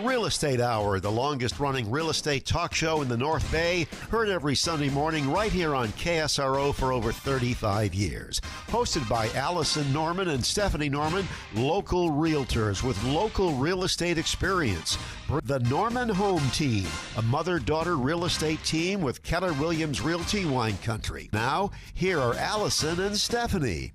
Real Estate Hour, the longest-running real estate talk show in the North Bay, heard every Sunday morning right here on KSRO for over 35 years. Hosted by Allison Norman and Stephanie Norman, local realtors with local real estate experience. The Norman Home Team, a mother-daughter real estate team with Keller Williams Realty Wine Country. Now, here are Allison and Stephanie.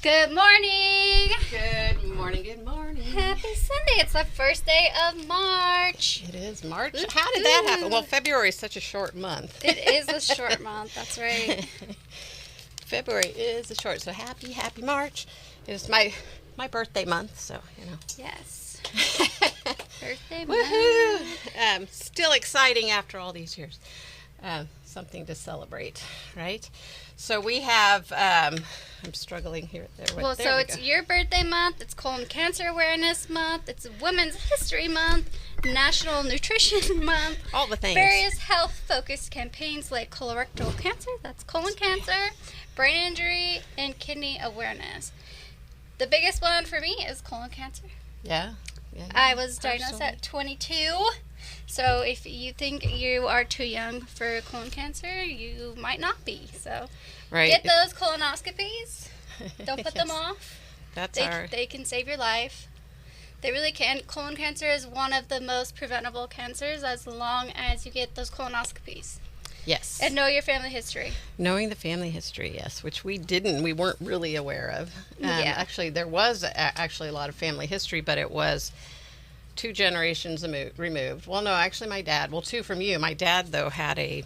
Good morning. Good morning. Good morning. Happy Sunday. It's the first day of March. It is March. How did that happen? Well, February is such a short month. It is a short month. That's right. February is a short, so happy March. It's my birthday month, so, you know. Yes. Birthday month. Woohoo! Still exciting after all these years. Something to celebrate, right? So we have, I'm struggling here. It's your birthday month, it's Colon Cancer Awareness Month, it's Women's History Month, National Nutrition Month. All the things. Various health-focused campaigns like colorectal cancer, that's colon cancer, brain injury, and kidney awareness. The biggest one for me is colon cancer. Yeah. I was diagnosed at 22. So if you think you are too young for colon cancer, you might not be. So get those colonoscopies. Don't put them off. They can save your life. They really can. Colon cancer is one of the most preventable cancers as long as you get those colonoscopies. Yes. And know your family history. Knowing the family history, yes, which we weren't really aware of. Actually, there was actually a lot of family history, but it was 2 generations removed. Well, no, actually my dad, two from you. My dad, though, had a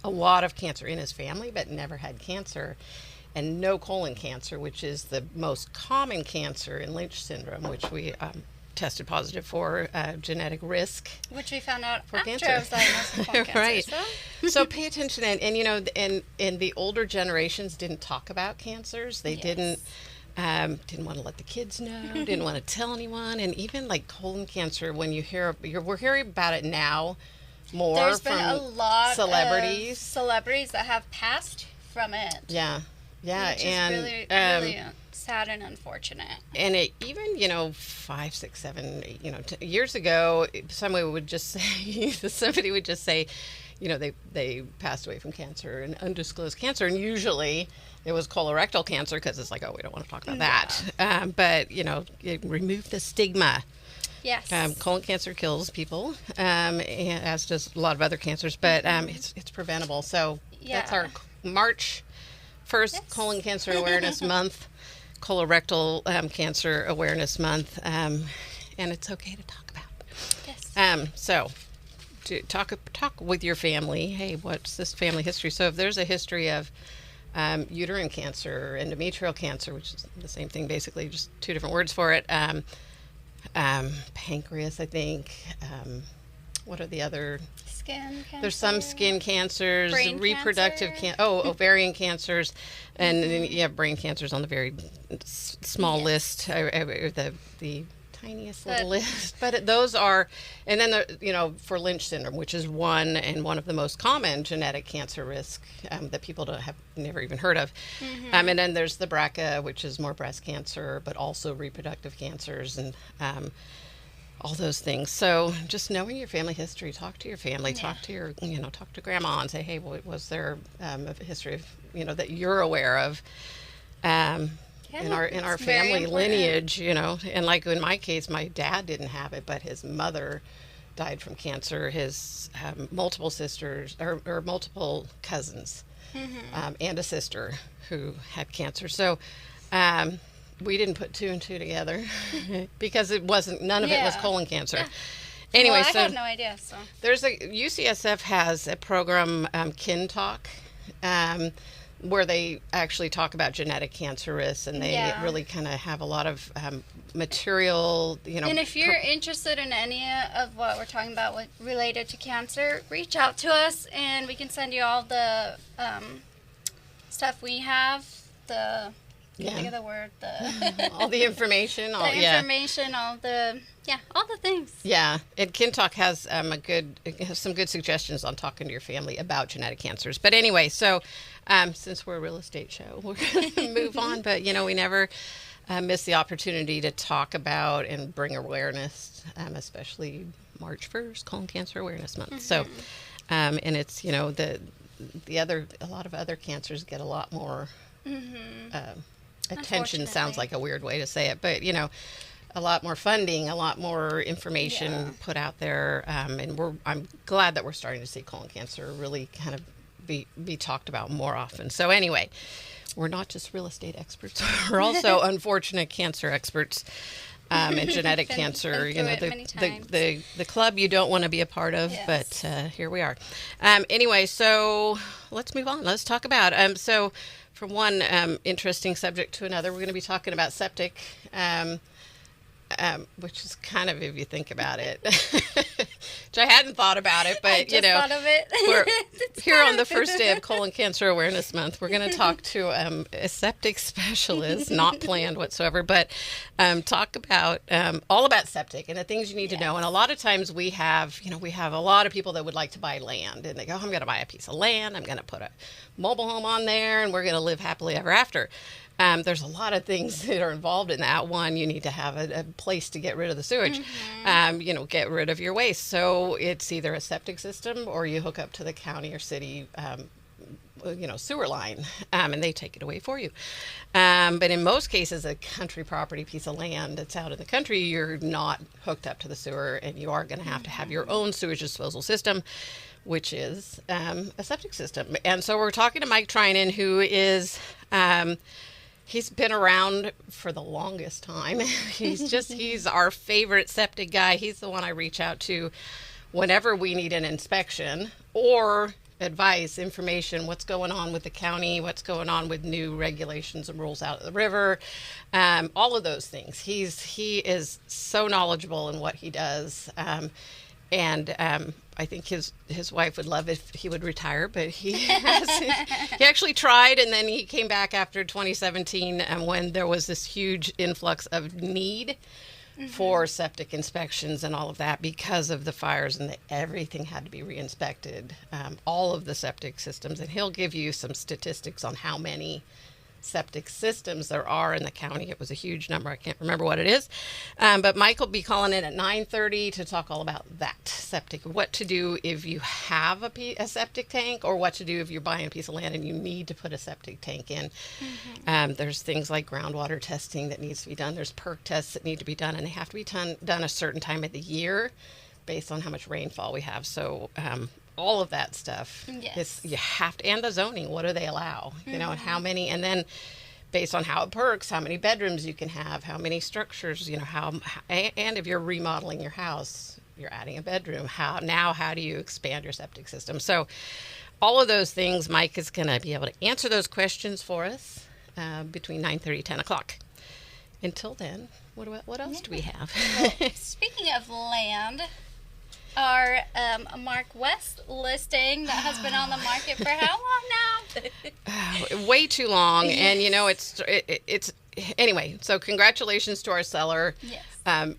lot of cancer in his family, but never had cancer, and no colon cancer, which is the most common cancer in Lynch syndrome, which we tested positive for genetic risk. Which we found out for after cancer. I was diagnosed with colon cancer. Right. So pay attention, and you know, and the older generations didn't talk about cancers. They didn't want to let the kids know, didn't want to tell anyone, and even like colon cancer, when we're hearing about it now more. There's from been a lot celebrities of celebrities that have passed from it. Yeah, which and is really sad and unfortunate. And it even 5, 6, 7 years ago, somebody would just say, they passed away from cancer and undisclosed cancer, and usually it was colorectal cancer because it's like, oh, we don't want to talk about that. But it removed the stigma. Yes. Colon cancer kills people, and as does a lot of other cancers, but it's preventable. So that's our March 1st Colon Cancer Awareness Month, colorectal cancer awareness month, and it's okay to talk about. Yes. So to talk with your family. Hey, what's this family history? So if there's a history of uterine cancer, endometrial cancer, which is the same thing, basically, just 2 different words for it. Pancreas, I think. What are the other? Skin cancer. There's some skin cancers, brain reproductive cancer. Ovarian cancers, and then you have brain cancers on the very small list, or the tiniest little list. But those are, and then for Lynch syndrome, which is one of the most common genetic cancer risk that people have never even heard of. Mm-hmm. And then there's the BRCA, which is more breast cancer, but also reproductive cancers and all those things. So just knowing your family history, talk to your family, talk to your, talk to grandma and say, hey, was there a history of, that you're aware of? In our family lineage, and like in my case, my dad didn't have it, but his mother died from cancer. His multiple sisters or multiple cousins, and a sister who had cancer. So we didn't put 2 and 2 together because none of it was colon cancer. Yeah. Anyway, I had no idea. So there's UCSF has a program, Kin Talk. Where they actually talk about genetic cancer risks, and they really kind of have a lot of material, And if you're interested in any of what we're talking about related to cancer, reach out to us, and we can send you all the stuff we have. Think of the word. All the information. All the things. Yeah, and Kin Talk has some good suggestions on talking to your family about genetic cancers. But anyway, so since we're a real estate show, we're going to move on. But we never miss the opportunity to talk about and bring awareness, especially March 1st, Colon Cancer Awareness Month. So, and it's, you know, a lot of other cancers get a lot more attention. Sounds like a weird way to say it, but, you know, a lot more funding, a lot more information put out there. And I'm glad that we're starting to see colon cancer really kind of be talked about more often. So anyway, we're not just real estate experts. We're also unfortunate cancer experts, and genetic cancer. You know, the club you don't want to be a part of, but here we are. Anyway, so let's move on. Let's talk about so from one interesting subject to another, we're going to be talking about septic. Which is kind of, if you think about it, which I hadn't thought about it, but you know, thought of it. We're here on the first day of Colon Cancer Awareness Month. We're going to talk to a septic specialist, not planned whatsoever, but talk about all about septic and the things you need to know. And a lot of times we have a lot of people that would like to buy land, and they go, I'm going to buy a piece of land, I'm going to put a mobile home on there, and we're going to live happily ever after. There's a lot of things that are involved in that. One, you need to have a place to get rid of the sewage, get rid of your waste. So it's either a septic system or you hook up to the county or city, sewer line, and they take it away for you. But in most cases, a country property piece of land that's out in the country, you're not hooked up to the sewer, and you are going to have your own sewage disposal system, which is a septic system. And so we're talking to Mike Treinen, who is... he's been around for the longest time. He's our favorite septic guy. He's the one I reach out to whenever we need an inspection or advice, information, what's going on with the county, what's going on with new regulations and rules out of the river, all of those things. He is so knowledgeable in what he does. I think his wife would love if he would retire, but he actually tried, and then he came back after 2017, and when there was this huge influx of need for septic inspections and all of that because of the fires, and everything had to be re-inspected, all of the septic systems. And he'll give you some statistics on how many septic systems there are in the county. It was a huge number. I can't remember what it is. But Mike will be calling in at 9:30 to talk all about that septic, what to do if you have a septic tank, or what to do if you're buying a piece of land and you need to put a septic tank in. There's things like groundwater testing that needs to be done. There's perk tests that need to be done, and they have to be done a certain time of the year based on how much rainfall we have. So all of that stuff, you have to, and the zoning, what do they allow, and how many, and then based on how it perks, how many bedrooms you can have, how many structures, and if you're remodeling your house, you're adding a bedroom, how do you expand your septic system? So all of those things, Mike is going to be able to answer those questions for us between 9:30 and 10 o'clock. Until then, what else do we have? Well, speaking of land, our Mark West listing that has been on the market for how long now? Way too long, and it's anyway. So congratulations to our seller. Yes.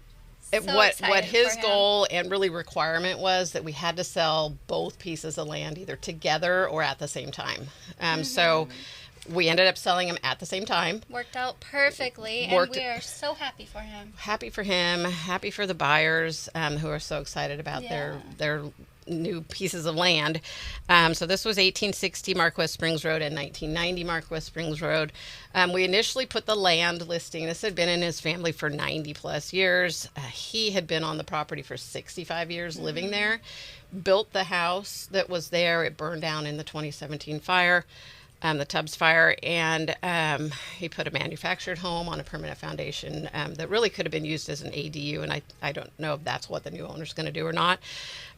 What his goal and really requirement was that we had to sell both pieces of land either together or at the same time. So we ended up selling them at the same time. Worked out perfectly, and we are so happy for him. Happy for him, happy for the buyers who are so excited about their new pieces of land. So this was 1860 Marquest Springs Road and 1990 Marquest Springs Road. We initially put the land listing. This had been in his family for 90 plus years. He had been on the property for 65 years living there, built the house that was there. It burned down in the 2017 fire. The Tubbs fire, and he put a manufactured home on a permanent foundation that really could have been used as an ADU, and I don't know if that's what the new owner's going to do or not.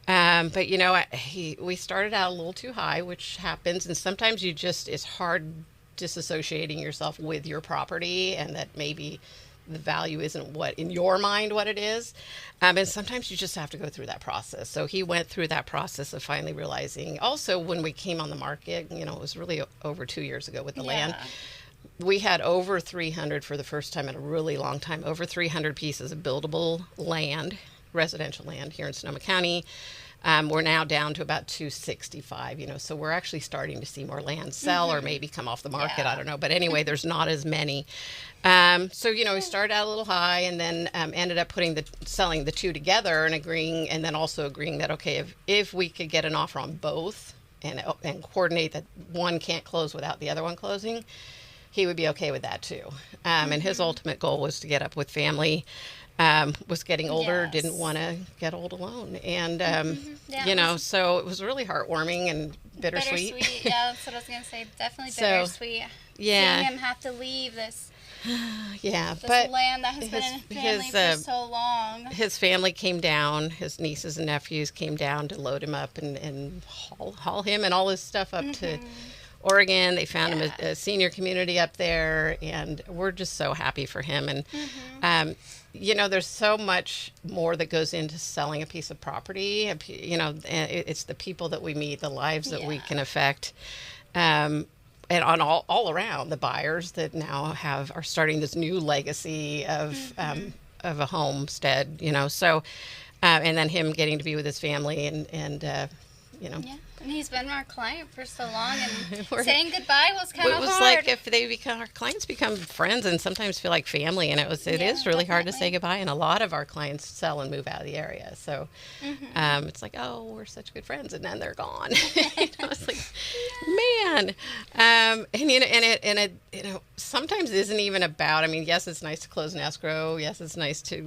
But we started out a little too high, which happens, and sometimes it's hard disassociating yourself with your property, and that maybe the value isn't what in your mind what it is, and sometimes you just have to go through that process. So he went through that process of finally realizing. Also, when we came on the market, it was really over 2 years ago with the land, we had over 300 for the first time in a really long time, over 300 pieces of buildable land, residential land here in Sonoma County. We're now down to about 265, so we're actually starting to see more land sell or maybe come off the market. I don't know. But anyway, there's not as many. So, we started out a little high and then ended up selling the two together and then also agreeing that, okay, if we could get an offer on both and coordinate that one can't close without the other one closing, he would be okay with that too. And his ultimate goal was to get up with family. Was getting older, didn't want to get old alone. And, so it was really heartwarming and bittersweet. Yeah, that's what I was going to say. Definitely bittersweet. Yeah. Seeing him have to leave this but land that has been in his family for so long. His family came down, his nieces and nephews came down to load him up and haul him and all his stuff up to Oregon. They found him a senior community up there, and we're just so happy for him. And, there's so much more that goes into selling a piece of property. It's the people that we meet, the lives that we can affect. And on all around, the buyers that now are starting this new legacy of a homestead, so, and then him getting to be with his family and and he's been our client for so long, and saying goodbye was kind of hard. It was like if our clients become friends and sometimes feel like family, and it is really hard to say goodbye. And a lot of our clients sell and move out of the area, so it's like, oh, we're such good friends, and then they're gone. It's like, man, and it sometimes isn't even about. I mean, yes, it's nice to close an escrow. Yes, it's nice to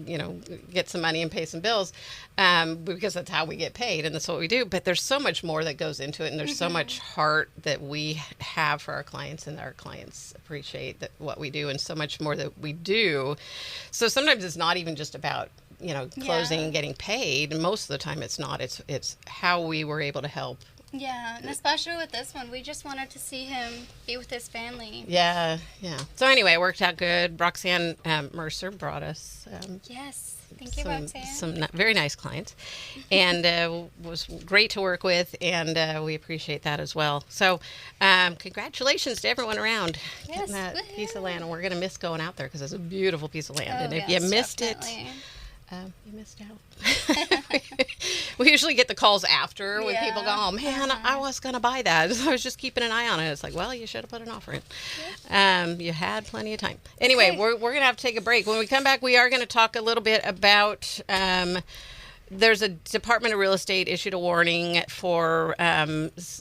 get some money and pay some bills, because that's how we get paid and that's what we do. But there's so much more that goes into it, and there's so much heart that we have for our clients, and our clients appreciate what we do, and so much more that we do. So sometimes it's not even just about closing and getting paid, and most of the time it's not. It's how we were able to help. Yeah, and especially with this one, we just wanted to see him be with his family. Yeah. So anyway, it worked out good. Roxanne Mercer brought us Thank you, Roxanne. Some very nice clients, and was great to work with, and we appreciate that as well. So congratulations to everyone around getting that piece of land, and we're going to miss going out there because it's a beautiful piece of land. And if you missed it, you missed out. We usually get the calls after when people go, oh man, I was going to buy that. I was just keeping an eye on it. It's like, well, you should have put an offer in. You had plenty of time. Anyway, we're going to have to take a break. When we come back, we are going to talk a little bit about there's a Department of Real Estate issued a warning for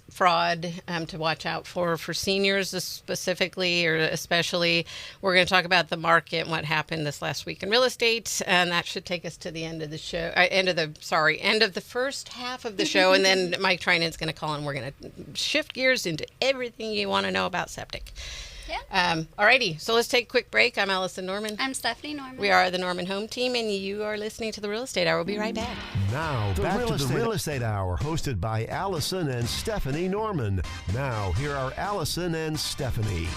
fraud to watch out for seniors specifically or especially. We're going to talk about the market and what happened this last week in real estate, and that should take us to the end of the show. End of the first half of the show, and then Mike Treinen is going to call, and we're going to shift gears into everything you want to know about septic. Yeah. Alrighty, so let's take a quick break. I'm Allison Norman. I'm Stephanie Norman. We are the Norman Home Team, and you are listening to the Real Estate Hour. We'll be right back. Now, back to the Real Estate Hour, hosted by Allison and Stephanie Norman. Now, here are Allison and Stephanie.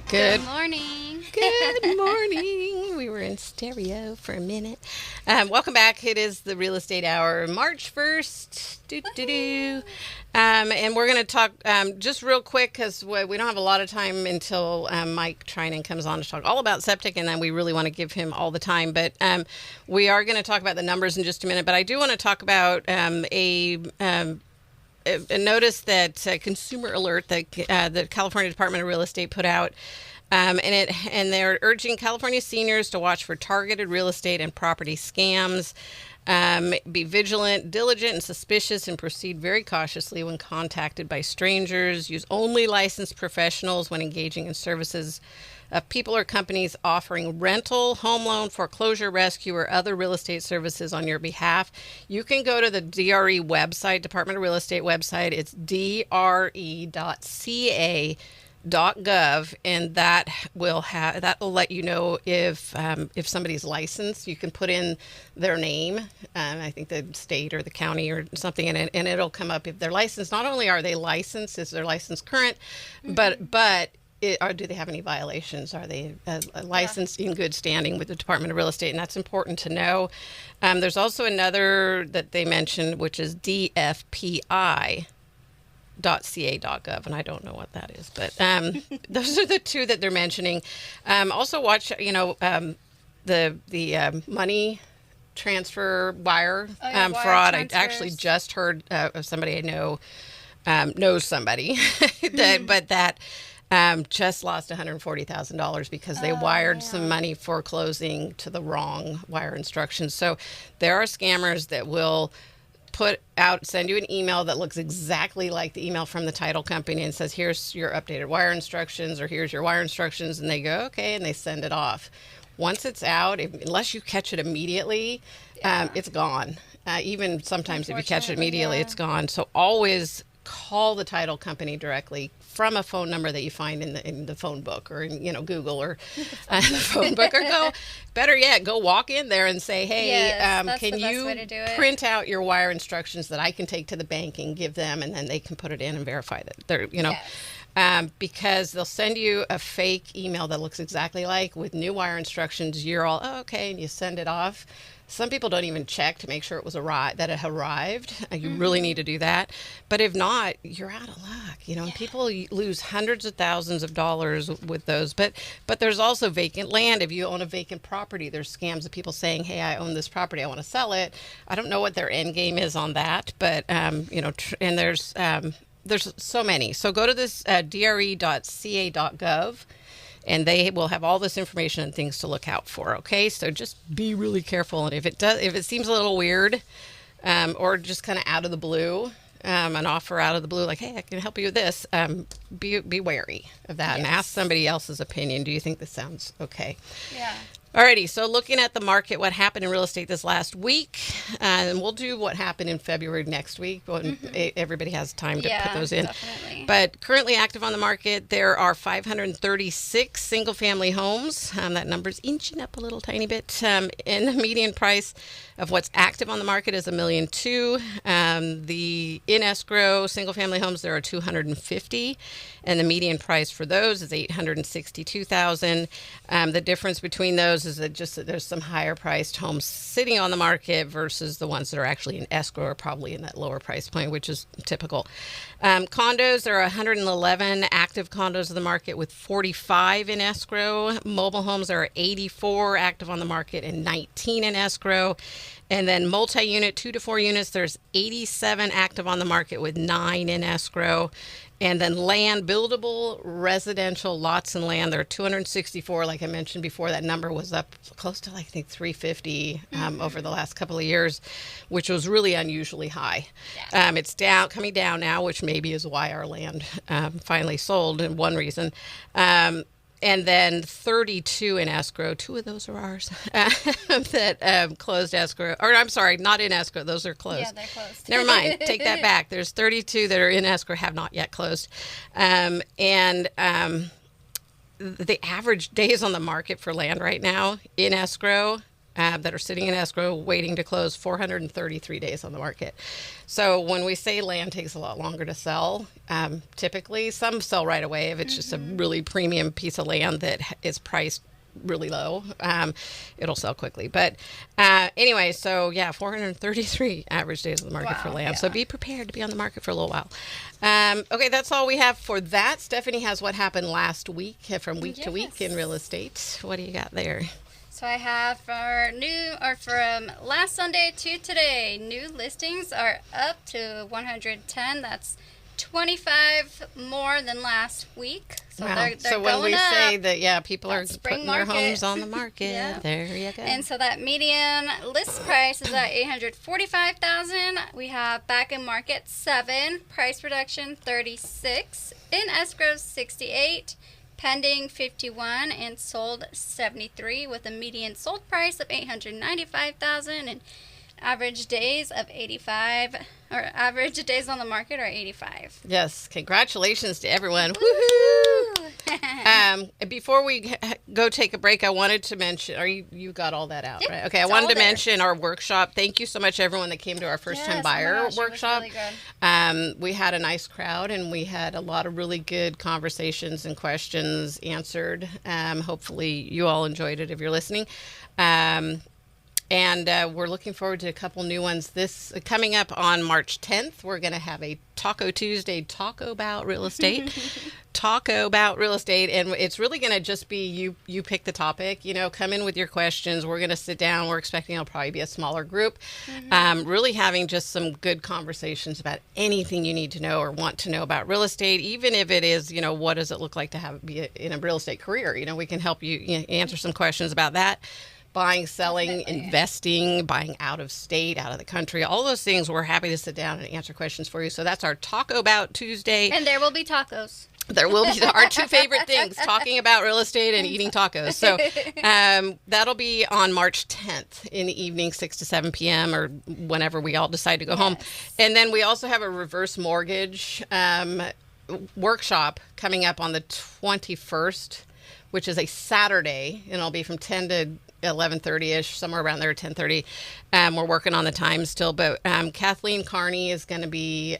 Good morning. Good morning. We were in stereo for a minute. Welcome back. It is the Real Estate Hour, March 1st. And we're going to talk just real quick because we don't have a lot of time until Mike Treinen comes on to talk all about septic, and then we really want to give him all the time. But we are going to talk about the numbers in just a minute. But I do want to talk about a notice that consumer alert that the California Department of Real Estate put out. And they're urging California seniors to watch for targeted real estate and property scams. Be vigilant, diligent, and suspicious, and proceed very cautiously when contacted by strangers. Use only licensed professionals when engaging in services of people or companies offering rental, home loan, foreclosure, rescue, or other real estate services on your behalf. You can go to the DRE website, Department of Real Estate website. It's dre.ca.gov, and that will let you know if somebody's licensed. You can put in their name, I think the state or the county or something in it, and it'll come up if they're licensed. Not only are they licensed, is their license current, but do they have any violations? Are they licensed in good standing with the Department of Real Estate? And that's important to know. There's also another that they mentioned, which is dfpi.ca.gov, and I don't know what that is, but those are the two that they're mentioning. Also watch, the money transfer wire wire fraud. transfers. I actually just heard of somebody I know knows somebody that just lost $140,000 because they wired some money for closing to the wrong wire instructions. So there are scammers that will send you an email that looks exactly like the email from the title company and says, here's your updated wire instructions, or here's your wire instructions. And they go, okay, and they send it off. Once it's out, unless you catch it immediately, it's gone. Even sometimes if you catch it immediately, it's gone. So always call the title company directly from a phone number that you find in the phone book, or in Google, or the phone book, or better yet, go walk in there and say, hey, can you print out your wire instructions that I can take to the bank and give them, and then they can put it in and verify that they're, because they'll send you a fake email that looks exactly like, with new wire instructions. You're all, okay, and you send it off. Some people don't even check to make sure that it arrived. You really need to do that. But if not, you're out of luck. And people lose hundreds of thousands of dollars with those. But there's also vacant land. If you own a vacant property, there's scams of people saying, hey, I own this property, I want to sell it. I don't know what their end game is on that. But, and there's so many. So go to this dre.ca.gov. And they will have all this information and things to look out for. Okay, so just be really careful. And if it seems a little weird, or just kind of out of the blue, an offer out of the blue, like, hey, I can help you with this, be wary of that, and ask somebody else's opinion. Do you think this sounds okay? Yeah. Alrighty, so looking at the market, what happened in real estate this last week, and we'll do what happened in February next week when everybody has time to put those in. Definitely. But currently active on the market, there are 536 single-family homes. That number's inching up a little tiny bit. And the median price of what's active on the market is $1.2 million. The in escrow single-family homes, there are 250, and the median price for those is $862,000. The difference between those is that there's some higher priced homes sitting on the market versus the ones that are actually in escrow, are probably in that lower price point, which is typical. Condos, there are 111 active condos in the market with 45 in escrow. Mobile homes, there are 84 active on the market and 19 in escrow. And then multi-unit, 2 to 4 units, there's 87 active on the market with 9 in escrow. And then land, buildable residential lots and land, there are 264. Like I mentioned before, that number was up close to, I think, 350 over the last couple of years, which was really unusually high. Yeah. It's coming down now, which maybe is why our land finally sold, and one reason. And then 32 in escrow. 2 of those are ours that closed escrow. Or I'm sorry, not in escrow. Those are closed. Yeah, they're closed. Never mind. Take that back. There's 32 that are in escrow, have not yet closed. The average days on the market for land right now in escrow, that are sitting in escrow waiting to close, 433 days on the market. So when we say land takes a lot longer to sell, typically some sell right away if it's just a really premium piece of land that is priced really low. It'll sell quickly. But anyway, so 433 average days on the market for land. Yeah. So be prepared to be on the market for a little while. Okay, that's all we have for that. Stephanie has what happened last week, from week to week in real estate. What do you got there? So I have from last Sunday to today, new listings are up to 110. That's 25 more than last week. So wow. they're when we up. say that, people are putting their homes on the market. There you go. And so that median list price is at $845,000. We have back in market 7, price reduction 36, in escrow 68. Pending 51 and sold 73, with a median sold price of $895,000 and average days of 85, or average days on the market are 85. Yes, congratulations to everyone. Woohoo! Before we go take a break, I wanted to mention, you got all that out, right? Okay, I wanted to mention our workshop. Thank you so much, everyone that came to our first-time buyer workshop. It was really good. We had a nice crowd, and we had a lot of really good conversations and questions answered. Hopefully, you all enjoyed it if you're listening. And we're looking forward to a couple new ones. This coming up on March 10th, we're going to have a Taco Tuesday, Taco About Real Estate. Taco About Real Estate, and it's really going to just be you pick the topic, come in with your questions. We're going to sit down. We're expecting it'll probably be a smaller group, really having just some good conversations about anything you need to know or want to know about real estate, even if it is, what does it look like to be in a real estate career. We can help you, answer some questions about that. Buying, selling, investing, buying out of state, out of the country, all those things. We're happy to sit down and answer questions for you. So that's our Taco About Tuesday. And there will be tacos. There will be our two favorite things, talking about real estate and eating tacos. So that'll be on March 10th in the evening, 6 to 7 p.m. or whenever we all decide to go home. And then we also have a reverse mortgage workshop coming up on the 21st, which is a Saturday, and it'll be from 10 to 11:30ish, somewhere around there, 10:30. We're working on the time still, but Kathleen Carney is going to be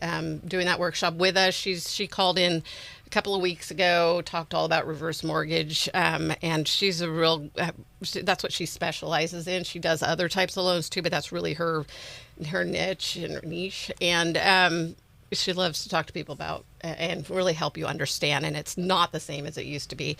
doing that workshop with us. She called in a couple of weeks ago, talked all about reverse mortgage, and she's a real, that's what she specializes in. She does other types of loans too, but that's really her niche and her niche. And she loves to talk to people about and really help you understand, and it's not the same as it used to be.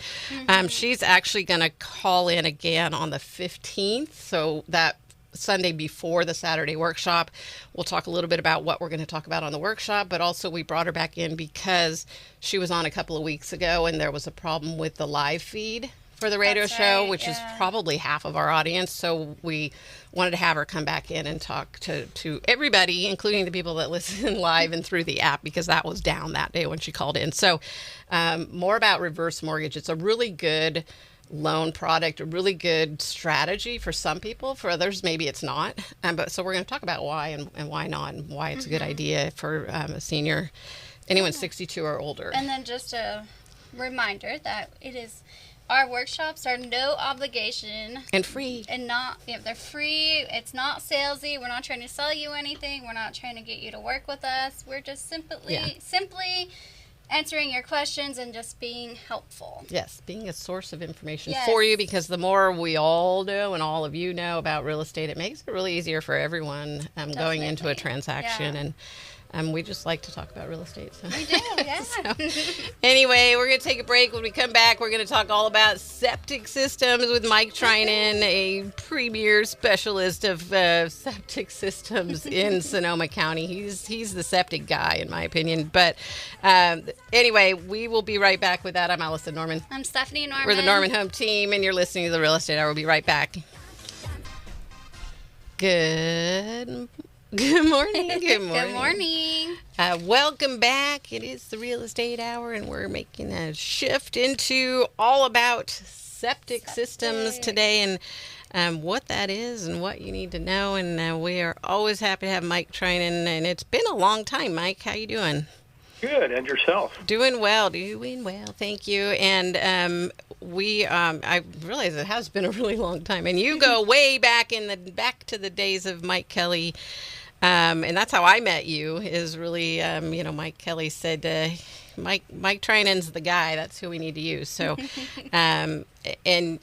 She's actually going to call in again on the 15th, so that Sunday before the Saturday workshop. We'll talk a little bit about what we're going to talk about on the workshop, but also we brought her back in because she was on a couple of weeks ago and there was a problem with the live feed for the radio show, which is probably half of our audience. So we wanted to have her come back in and talk to everybody, including the people that listen live and through the app, because that was down that day when she called in. So more about reverse mortgage. It's a really good loan product, a really good strategy for some people. For others, maybe it's not. But so we're going to talk about why and why not, and why it's a good idea for a senior, anyone 62 or older. And then just a reminder that our workshops are no obligation. And free. And they're free. It's not salesy. We're not trying to sell you anything. We're not trying to get you to work with us. We're just simply answering your questions and just being helpful. Yes, being a source of information for you, because the more we all know and all of you know about real estate, it makes it really easier for everyone going into a transaction. And we just like to talk about real estate. So. We do, yeah. Anyway, we're going to take a break. When we come back, we're going to talk all about septic systems with Mike Treinen, a premier specialist of septic systems in Sonoma County. He's the septic guy, in my opinion. But anyway, we will be right back with that. I'm Allison Norman. I'm Stephanie Norman. We're the Norman Home Team, and you're listening to the Real Estate Hour. We'll be right back. Good morning. Good morning. Good morning. Welcome back. It is the Real Estate Hour, and we're making a shift into all about septic systems today, and what that is and what you need to know. And we are always happy to have Mike Treinen, and it's been a long time. Mike, how you doing? Good, and yourself? Doing well. Thank you. And I realize it has been a really long time, and you go way back to the days of Mike Kelly. And that's how I met you, is really, Mike Kelly said, Mike Treinen's the guy. That's who we need to use. So, and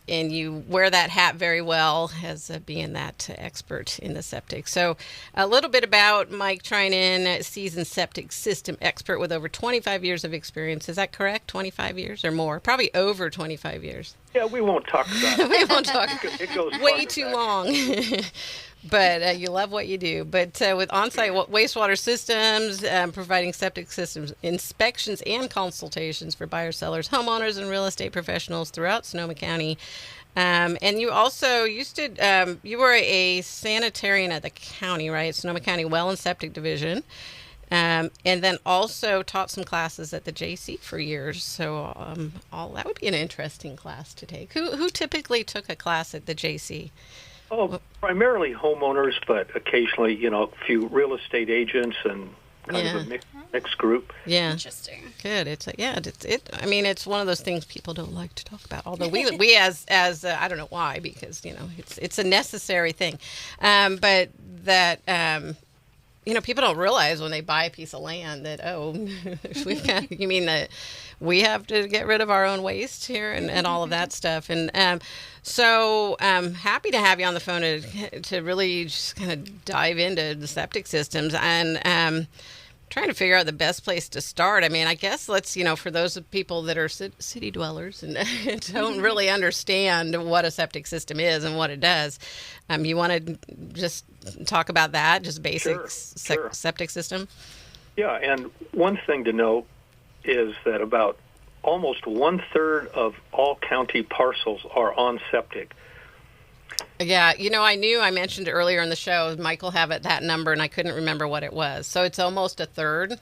you wear that hat very well as being that expert in the septic. So a little bit about Mike Treinen, seasoned septic system expert with over 25 years of experience. Is that correct? 25 years or more? Probably over 25 years. Yeah, we won't talk about it. We won't talk. It goes way too long. But you love what you do. But with onsite wastewater systems, providing septic systems inspections and consultations for buyers, sellers, homeowners, and real estate professionals throughout Sonoma County. And you also you were a sanitarian at the county, right? Sonoma County Well and Septic Division. And then also taught some classes at the JC for years. So that would be an interesting class to take. Who typically took a class at the JC? Oh, primarily homeowners, but occasionally, a few real estate agents and kind of a mixed group. Yeah, interesting. Good. It's one of those things people don't like to talk about. Although we as I don't know why, because it's a necessary thing, but that. People don't realize when they buy a piece of land that, we've got, we have to get rid of our own waste here and all of that stuff. And so happy to have you on the phone to really just kind of dive into the septic systems and trying to figure out the best place to start. I mean, I guess let's, for those people that are city dwellers and don't really understand what a septic system is and what it does, you want to just talk about that, just basic Sure. septic system? Yeah, and one thing to note is that about almost 1/3 of all county parcels are on septic. Yeah, I mentioned earlier in the show, Michael have that number, and I couldn't remember what it was. So it's almost 1/3?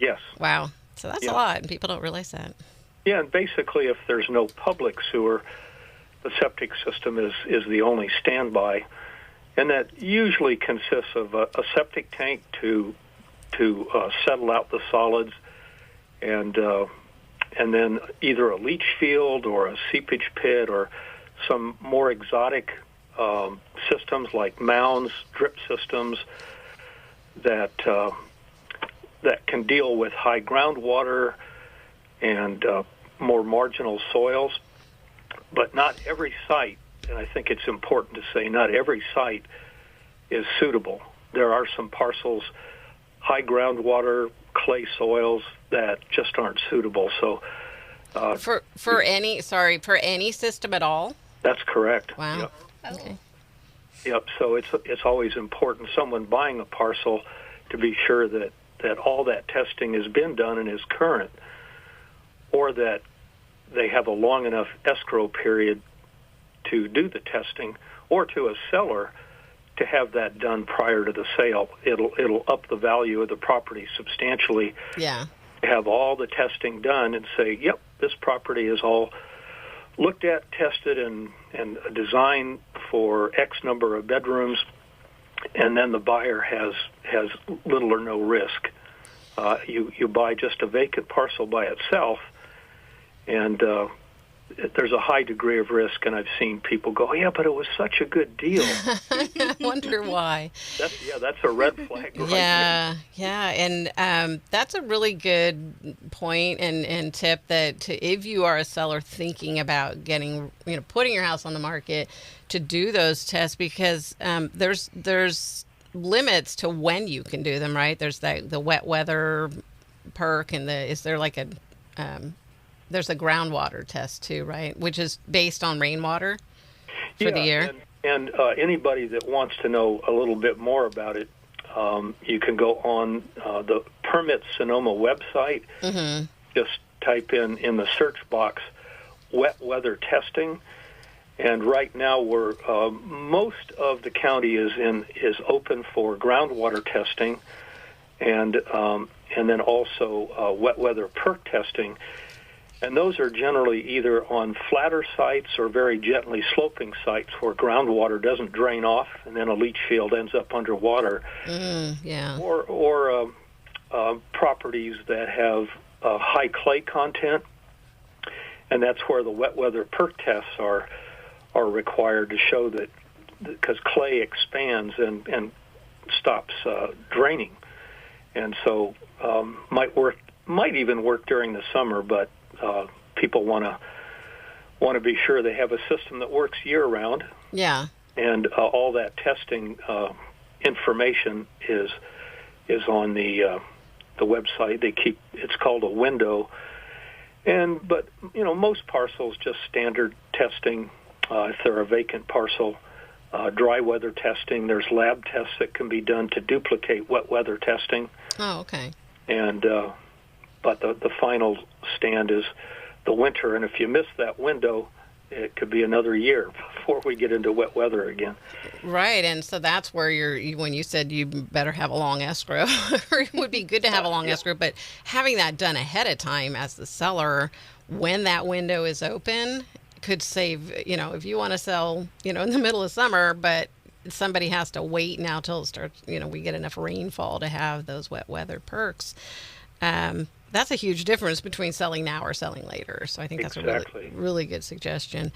Yes. Wow. So that's a lot, and people don't realize that. Yeah, and basically if there's no public sewer, the septic system is the only standby, and that usually consists of a septic tank to settle out the solids, and then either a leach field or a seepage pit or some more exotic systems like mounds, drip systems that can deal with high groundwater and more marginal soils. But not every site, and I think it's important to say not every site is suitable. There are some parcels, high groundwater, clay soils that just aren't suitable. So for any system at all? That's correct. Wow. Yep. Okay. Yep. So it's always important, someone buying a parcel, to be sure that all that testing has been done and is current, or that they have a long enough escrow period to do the testing, or to a seller to have that done prior to the sale. It'll up the value of the property substantially. Yeah. Have all the testing done and say, yep, this property is all looked at, tested, and designed for X number of bedrooms, and then the buyer has little or no risk. You buy just a vacant parcel by itself, and there's a high degree of risk, and I've seen people go, yeah, but it was such a good deal. I wonder why. That's a red flag. Right yeah, and that's a really good point and tip that if you are a seller thinking about putting your house on the market, to do those tests, because there's limits to when you can do them, right? There's the wet weather perk, and is there like there's a groundwater test too, right? Which is based on rainwater for the year. And anybody that wants to know a little bit more about it, you can go on the Permit Sonoma website. Mm-hmm. Just type in the search box wet weather testing. And right now, most of the county is open for groundwater testing, and then also wet weather perk testing. And those are generally either on flatter sites or very gently sloping sites where groundwater doesn't drain off, and then a leach field ends up underwater. Yeah. Or properties that have high clay content, and that's where the wet weather perk tests are required to show that, because clay expands and stops draining, and so might even work during the summer, but people want to be sure they have a system that works year round. Yeah. And all that testing information is on the website. It's called a window, but most parcels just standard testing. If they're a vacant parcel, dry weather testing. There's lab tests that can be done to duplicate wet weather testing. Oh, okay. And but the final stand is the winter, and if you miss that window, it could be another year before we get into wet weather again. Right, and so that's where when you said you better have a long escrow, or it would be good to have a long escrow, but having that done ahead of time as the seller, when that window is open, could save, if you want to sell, in the middle of summer, but somebody has to wait now till it starts, we get enough rainfall to have those wet weather perks. that's a huge difference between selling now or selling later. So I think that's a really good suggestion.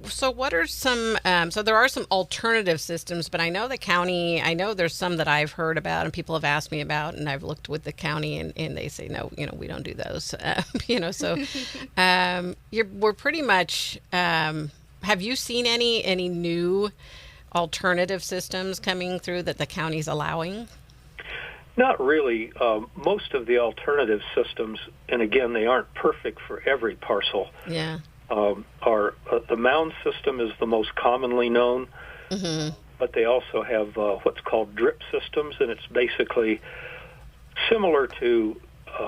So what are some, so there are some alternative systems, but I know the county, I know there's some that I've heard about and people have asked me about, and I've looked with the county and they say, no, we don't do those. So we're pretty much, have you seen any new alternative systems coming through that the county's allowing? Not really. Most of the alternative systems, and again, they aren't perfect for every parcel. Yeah. Are the mound system is the most commonly known, but they also have what's called drip systems, and it's basically similar to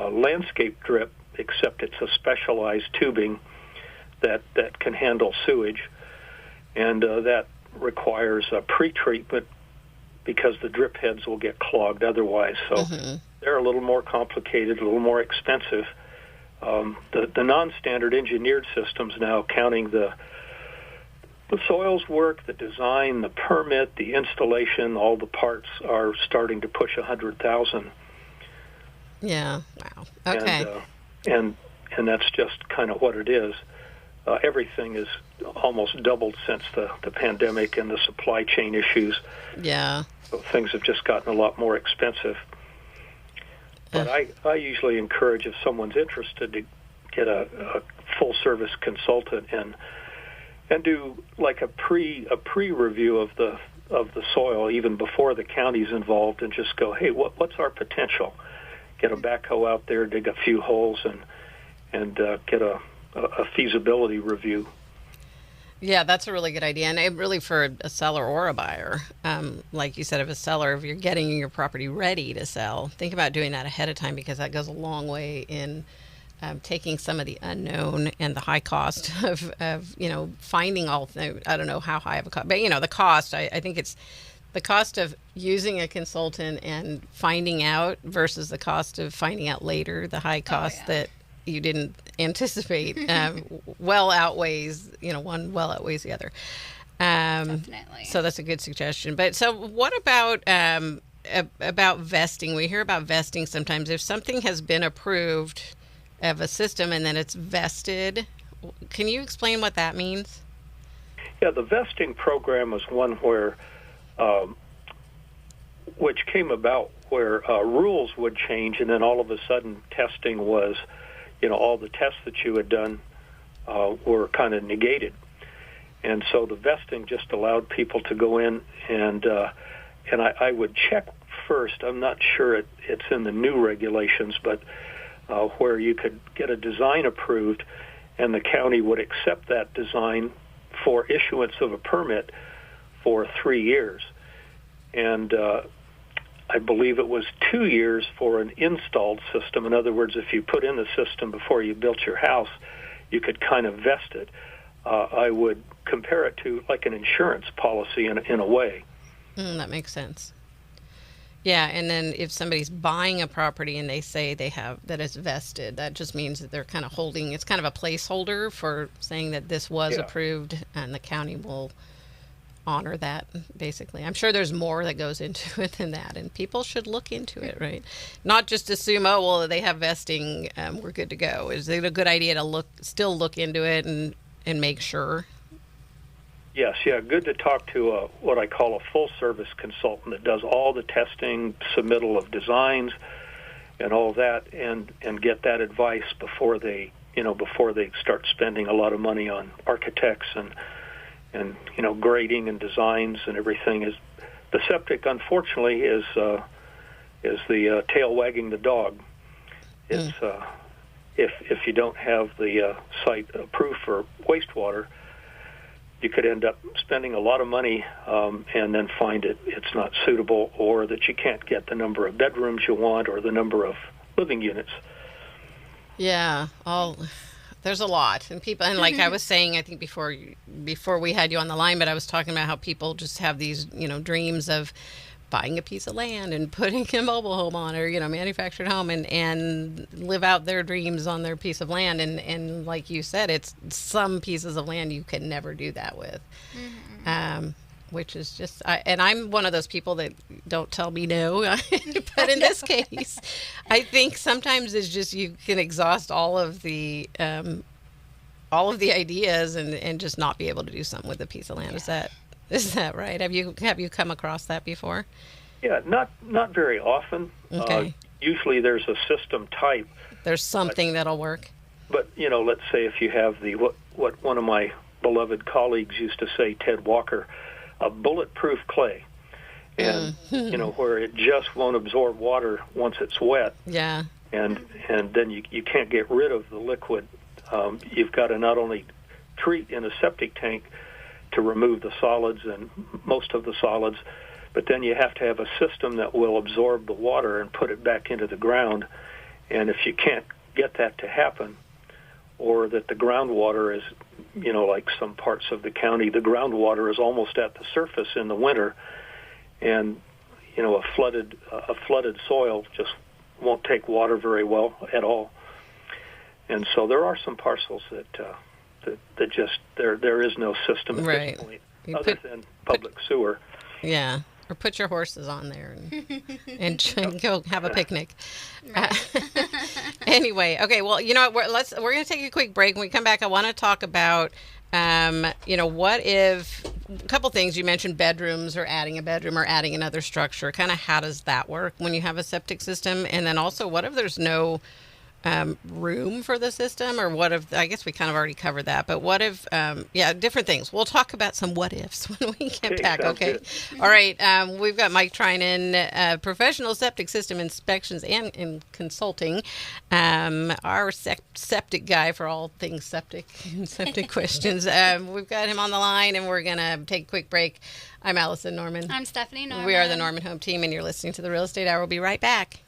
landscape drip, except it's a specialized tubing that can handle sewage, and that requires a pre-treatment because the drip heads will get clogged otherwise. So they're a little more complicated, a little more expensive. The non-standard engineered systems now, counting the soils work, the design, the permit, the installation, all the parts are starting to push $100,000. Yeah. Wow. Okay. And that's just kind of what it is. Everything is almost doubled since the pandemic and the supply chain issues. Yeah. So things have just gotten a lot more expensive. But I usually encourage, if someone's interested, to get a full-service consultant and do like a pre-review of the soil even before the county's involved, and just go, hey, what's our potential? Get a backhoe out there, dig a few holes, and get a feasibility review. Yeah, that's a really good idea. And really for a seller or a buyer, like you said, if a seller, if you're getting your property ready to sell, think about doing that ahead of time, because that goes a long way in taking some of the unknown and the high cost of finding all things. I don't know how high of a cost, but the cost, I think it's the cost of using a consultant and finding out versus the cost of finding out later, the high cost that you didn't anticipate well outweighs, one well outweighs the other. Definitely. So that's a good suggestion. But so what about vesting? We hear about vesting sometimes. If something has been approved of a system and then it's vested, can you explain what that means? Yeah, the vesting program is one where, which came about where rules would change, and then all of a sudden testing was, all the tests that you had done were kind of negated. And so the vesting just allowed people to go in and I would check first. I'm not sure it's in the new regulations, but where you could get a design approved and the county would accept that design for issuance of a permit for 3 years. And I believe it was 2 years for an installed system. In other words, if you put in the system before you built your house, you could kind of vest it. I would compare it to like an insurance policy in a way. That makes sense. Yeah, and then if somebody's buying a property and they say they have that it's vested, that just means that they're kind of holding, it's kind of a placeholder for saying that this was approved, and the county will honor that, basically. I'm sure there's more that goes into it than that, and people should look into it, right? Not just assume, oh, well, they have vesting, we're good to go. Is it a good idea to still look into it and make sure? Yes, good to talk to what I call a full-service consultant that does all the testing, submittal of designs, and all that, and get that advice before they start spending a lot of money on architects and grading and designs and everything. Is the septic, unfortunately, is the tail wagging the dog. It's if you don't have the site approved for wastewater, you could end up spending a lot of money and then find it's not suitable, or that you can't get the number of bedrooms you want or the number of living units. Yeah, there's a lot, and people, and like I was saying, I think before we had you on the line, but I was talking about how people just have these, dreams of buying a piece of land and putting a mobile home on, or manufactured home, and live out their dreams on their piece of land, and like you said, it's some pieces of land you can never do that with. which is just, and I'm one of those people that don't tell me no. But in this case, I think sometimes it's just you can exhaust all of the ideas and just not be able to do something with a piece of land. Yeah. Is that right? Have you come across that before? Yeah, not very often. Okay. Usually there's a system type. There's something that'll work. But let's say if you have what one of my beloved colleagues used to say, Ted Walker, a bulletproof clay, and where it just won't absorb water once it's wet. Yeah. And then you can't get rid of the liquid. You've got to not only treat in a septic tank to remove the solids and most of the solids, but then you have to have a system that will absorb the water and put it back into the ground. And if you can't get that to happen, or that the groundwater is, like some parts of the county, the groundwater is almost at the surface in the winter, and a flooded soil just won't take water very well at all. And so there are some parcels that just there is no system at this point other than public sewer. Yeah. Or put your horses on there and go have a picnic. Anyway, okay. Well, you know what? We're going to take a quick break. When we come back, I want to talk about, what if a couple things you mentioned: bedrooms, or adding a bedroom, or adding another structure. Kind of how does that work when you have a septic system? And then also, what if there's no room for the system, or what if, I guess we kind of already covered that, but what if, different things. We'll talk about some what ifs when we get back. Okay. All right. We've got Mike Treinen, professional septic system inspections and consulting, our septic guy for all things septic and septic questions. We've got him on the line, and we're going to take a quick break. I'm Allison Norman. I'm Stephanie Norman. We are the Norman Home Team, and you're listening to the Real Estate Hour. We'll be right back.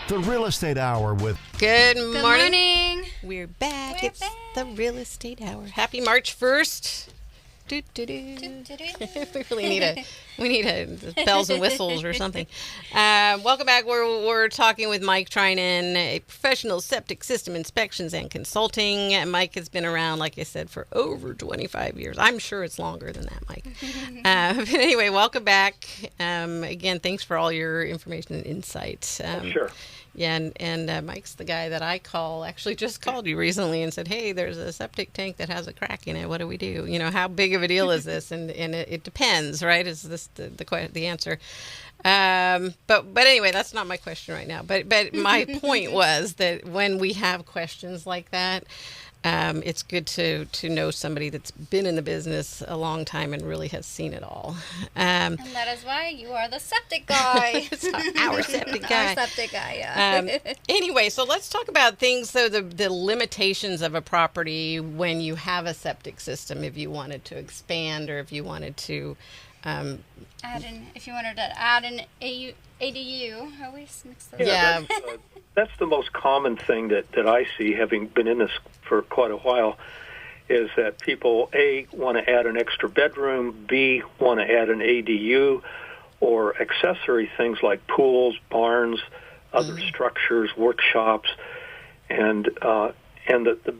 The Real Estate Hour with... Good morning. Morning. We're back. It's the Real Estate Hour. Happy March 1st. We really need a bells and whistles or something. Welcome back. We're talking with Mike Treinen, a professional septic system inspections and consulting. Mike has been around, like I said, for over 25 years. I'm sure it's longer than that, Mike. But anyway, welcome back. Again, thanks for all your information and insight. Sure. Yeah, and Mike's the guy that I actually just called you recently and said, hey, there's a septic tank that has a crack in it. What do we do? How big of a deal is this? And it depends, right? Is this the answer? But anyway, that's not my question right now. But my point was that when we have questions like that, it's good to know somebody that's been in the business a long time and really has seen it all. And that is why you are the septic guy. Our septic guy. Our septic guy, yeah. Anyway, so let's talk about things, so the limitations of a property when you have a septic system, if you wanted to expand or if you wanted to... if you wanted to add an ADU, I always mix those. Yeah. That's the most common thing that I see, having been in this for quite a while, is that people, A, want to add an extra bedroom, B, want to add an ADU, or accessory things like pools, barns, other structures, workshops, and the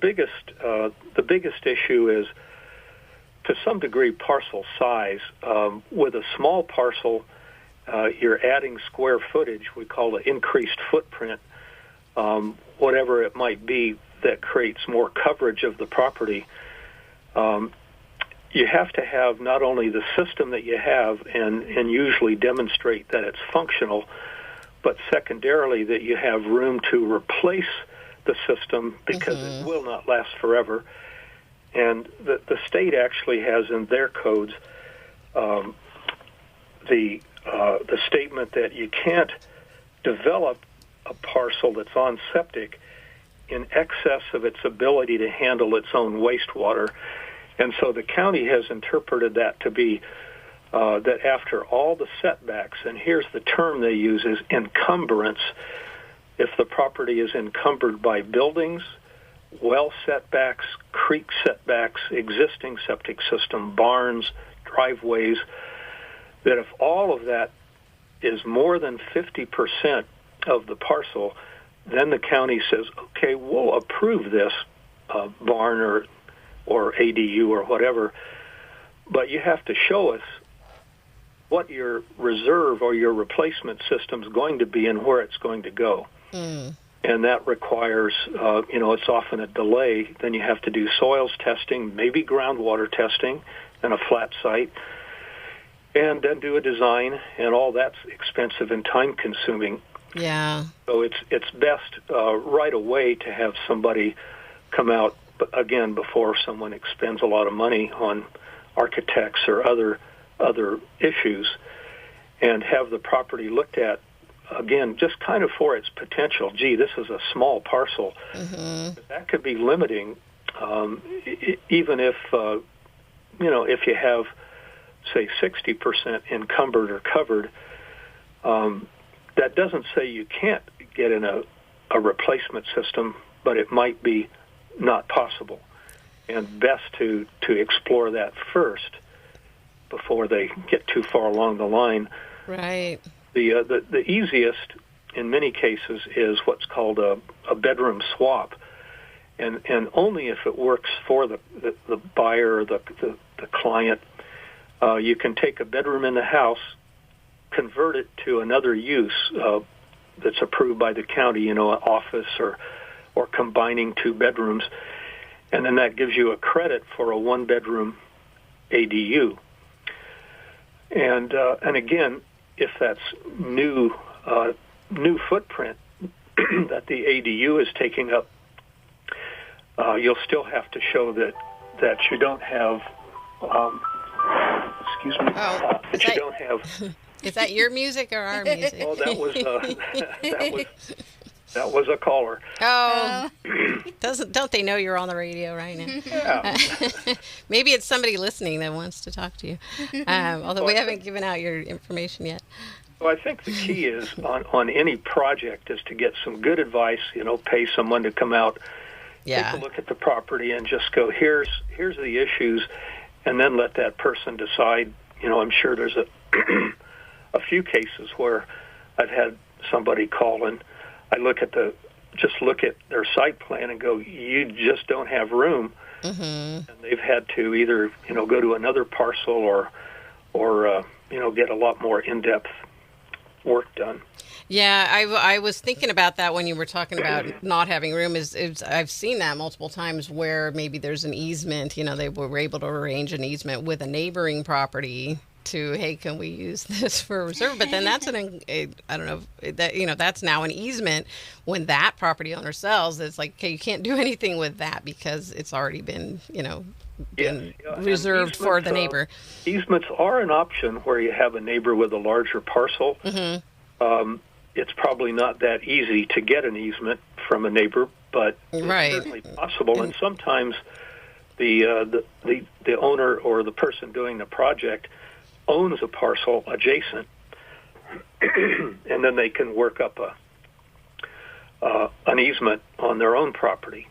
biggest issue is, to some degree, parcel size. With a small parcel, you're adding square footage. We call it increased footprint, whatever it might be, that creates more coverage of the property. You have to have not only the system that you have and usually demonstrate that it's functional, but secondarily that you have room to replace the system, because it will not last forever. And the state actually has in their codes the statement that you can't develop a parcel that's on septic in excess of its ability to handle its own wastewater. And so the county has interpreted that to be that after all the setbacks, and here's the term they use, is encumbrance. If the property is encumbered by buildings, well setbacks, creek setbacks, existing septic system, barns, driveways, that if all of that is more than 50% of the parcel, then the county says, okay, we'll approve this barn or ADU or whatever, but you have to show us what your reserve or your replacement system is going to be and where it's going to go. And that requires, it's often a delay. Then you have to do soils testing, maybe groundwater testing in a flat site, and then do a design, and all that's expensive and time-consuming. Yeah. So it's best right away to have somebody come out, again, before someone expends a lot of money on architects or other issues, and have the property looked at, again, just kind of for its potential. Gee, this is a small parcel. That could be limiting, even if, if you have, say, 60% encumbered or covered. That doesn't say you can't get in a replacement system, but it might be not possible. And best to explore that first before they get too far along the line. Right. The easiest in many cases is what's called a bedroom swap, and only if it works for the buyer or the client. You can take a bedroom in the house, convert it to another use that's approved by the county, an office or combining two bedrooms, and then that gives you a credit for a one-bedroom ADU. And again, if that's new footprint that the ADU is taking up, you'll still have to show that you don't have. Excuse me. Oh, that you don't have. Is that your music or our music? Oh, that was a caller. Oh, don't they know you're on the radio right now? Yeah. Maybe it's somebody listening that wants to talk to you. Although we haven't given out your information yet. Well, I think the key is on any project is to get some good advice. Pay someone to come out, take a look at the property, and just go, here's the issues, and then let that person decide. I'm sure there's a few cases where I've had somebody call and I look at their site plan and go, you just don't have room, and they've had to either go to another parcel or get a lot more in-depth work done. Yeah, I was thinking about that when you were talking about not having room. I've seen that multiple times where maybe there's an easement. They were able to arrange an easement with a neighboring property to, hey, can we use this for reserve? But then that's that's now an easement when that property owner sells. It's like, okay, you can't do anything with that because it's already been, reserved for the neighbor. Easements are an option where you have a neighbor with a larger parcel. It's probably not that easy to get an easement from a neighbor, but it's certainly possible. And sometimes the owner or the person doing the project owns a parcel adjacent, and then they can work up an easement on their own property.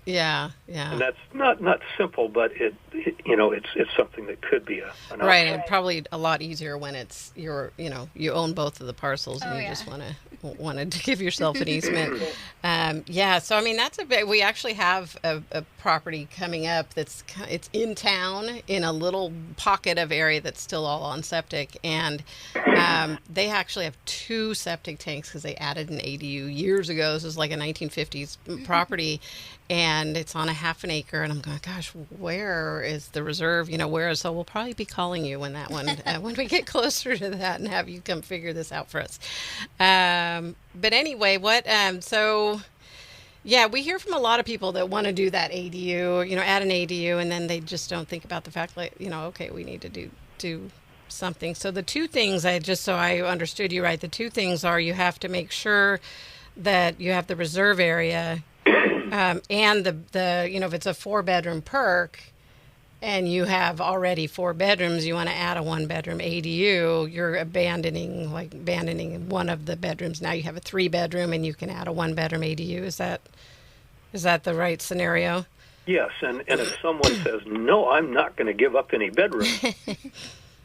Yeah. And that's not simple, but it's something that could be an option. Right, and probably a lot easier when it's you own both of the parcels and you just wanted to give yourself an easement. So I mean that's we actually have a property coming up it's in town in a little pocket of area that's still all on septic, and they actually have 2 septic tanks because they added an ADU years ago. This is like a 1950s property. And it's on a half an acre, and I'm going, gosh, where is the reserve? So we'll probably be calling you when that one, when we get closer to that, and have you come figure this out for us. But anyway, we hear from a lot of people that want to do that ADU, add an ADU, and then they just don't think about the fact that, okay, we need to do something. So the 2 things, so I understood you right, the 2 things are you have to make sure that you have the reserve area. And the if it's a 4-bedroom perk and you have already 4 bedrooms, you want to add a 1-bedroom ADU, you're abandoning one of the bedrooms. Now you have a 3-bedroom and you can add a 1-bedroom ADU. Is that the right scenario? Yes, and if someone says, no, I'm not going to give up any bedrooms,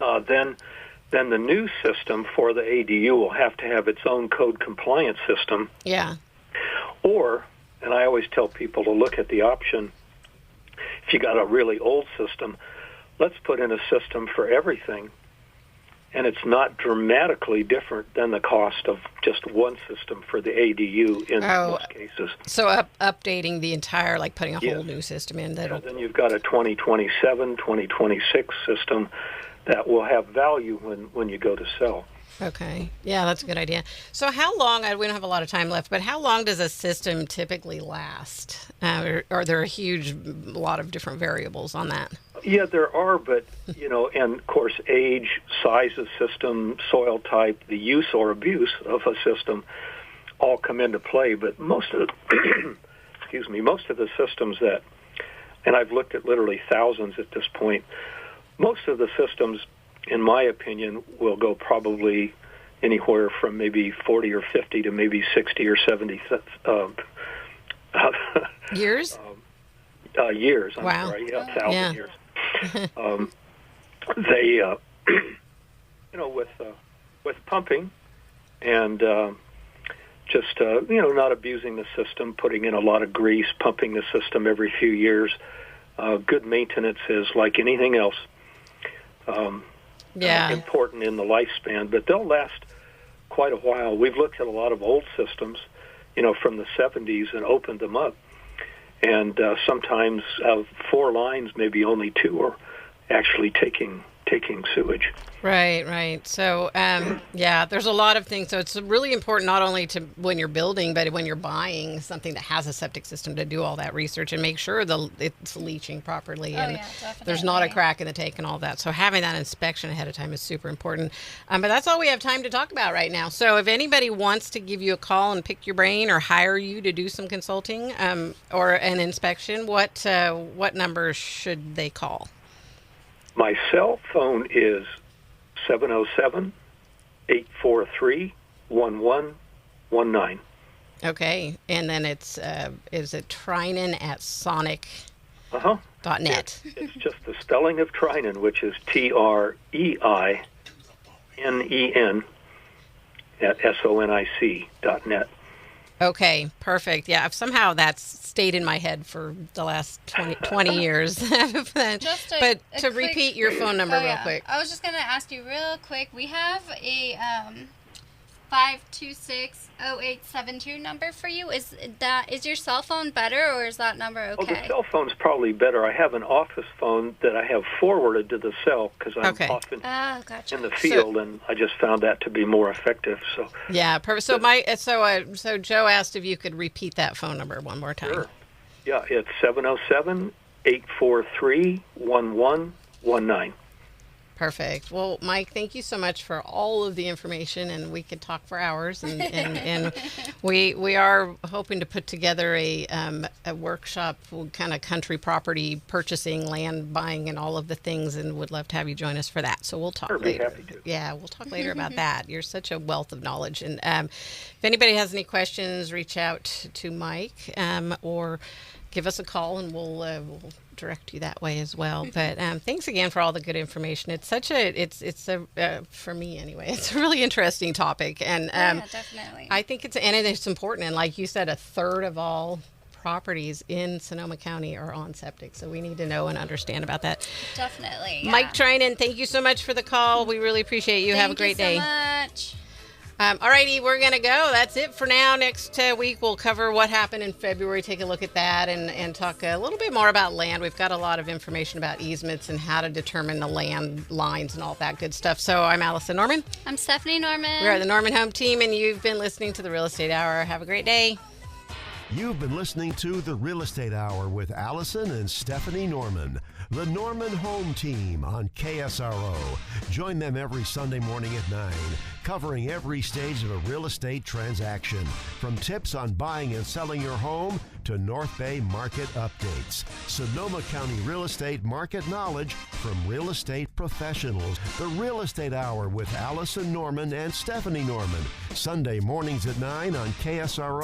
then the new system for the ADU will have to have its own code compliance system. Yeah. Or, and I always tell people to look at the option, if you got a really old system, let's put in a system for everything. and it's not dramatically different than the cost of just one system for the ADU in most cases. So updating the entire, like putting a whole new system in. Then you've got a 2027, 2026 system that will have value when you go to sell. Okay. Yeah, that's a good idea. So how long, we don't have a lot of time left, but how long does a system typically last? Or are there a lot of different variables on that? Yeah, there are, but, and of course, age, size of system, soil type, the use or abuse of a system all come into play. But most of the systems that, and I've looked at literally thousands at this point, most of the systems, in my opinion, will go probably anywhere from maybe 40 or 50 to maybe 60 or 70 years? Years, I'm sorry, 1,000 years. They, with pumping and just, not abusing the system, putting in a lot of grease, pumping the system every few years, good maintenance is like anything else. Important in the lifespan, but they'll last quite a while. We've looked at a lot of old systems, from the 70s and opened them up, and sometimes out of 4 lines, maybe only 2 are actually taking sewage. Right. So, there's a lot of things. So it's really important not only to when you're building, but when you're buying something that has a septic system to do all that research and make sure it's leaching properly and there's not a crack in the tank and all that. So having that inspection ahead of time is super important. But that's all we have time to talk about right now. So if anybody wants to give you a call and pick your brain or hire you to do some consulting or an inspection, what number should they call? My cell phone is 707-843-1119. Okay, and then it's is it Treinen at sonic.net? It's just the spelling of Treinen, which is TREINEN at SONIC.net. Okay, perfect. Yeah, somehow that's stayed in my head for the last 20 years. But to repeat your phone number real quick. I was just going to ask you real quick. We have a 526-0872 number for you. Is your cell phone better, or is that number okay? Oh, the cell phone's probably better. I have an office phone that I have forwarded to the cell because I'm often in the field, and I just found that to be more effective. So yeah, perfect. So so Joe asked if you could repeat that phone number one more time. Sure. Yeah, it's 707-843-1119. Perfect. Well, Mike, thank you so much for all of the information, and we could talk for hours. And we are hoping to put together a workshop, kind of country property purchasing, land buying, and all of the things, and would love to have you join us for that. So we'll talk later. Happy to. Yeah, we'll talk later about that. You're such a wealth of knowledge, and if anybody has any questions, reach out to Mike or give us a call, and we'll direct you that way as well. But thanks again for all the good information. It's for me anyway, it's a really interesting topic, and definitely. I think it's important. And like you said, 1/3 of all properties in Sonoma County are on septic, so we need to know and understand about that. Definitely. Mike Treinen, thank you so much for the call. We really appreciate you. Have a great day. Thank you so much. All righty, we're going to go. That's it for now. Next week, we'll cover what happened in February, take a look at that, and talk a little bit more about land. We've got a lot of information about easements and how to determine the land lines and all that good stuff. So I'm Allison Norman. I'm Stephanie Norman. We are the Norman Home Team, and you've been listening to the Real Estate Hour. Have a great day. You've been listening to the Real Estate Hour with Allison and Stephanie Norman, the Norman Home Team on KSRO. Join them every Sunday morning at 9, covering every stage of a real estate transaction, from tips on buying and selling your home to North Bay market updates. Sonoma County real estate market knowledge from real estate professionals. The Real Estate Hour with Allison Norman and Stephanie Norman, Sunday mornings at 9 on KSRO.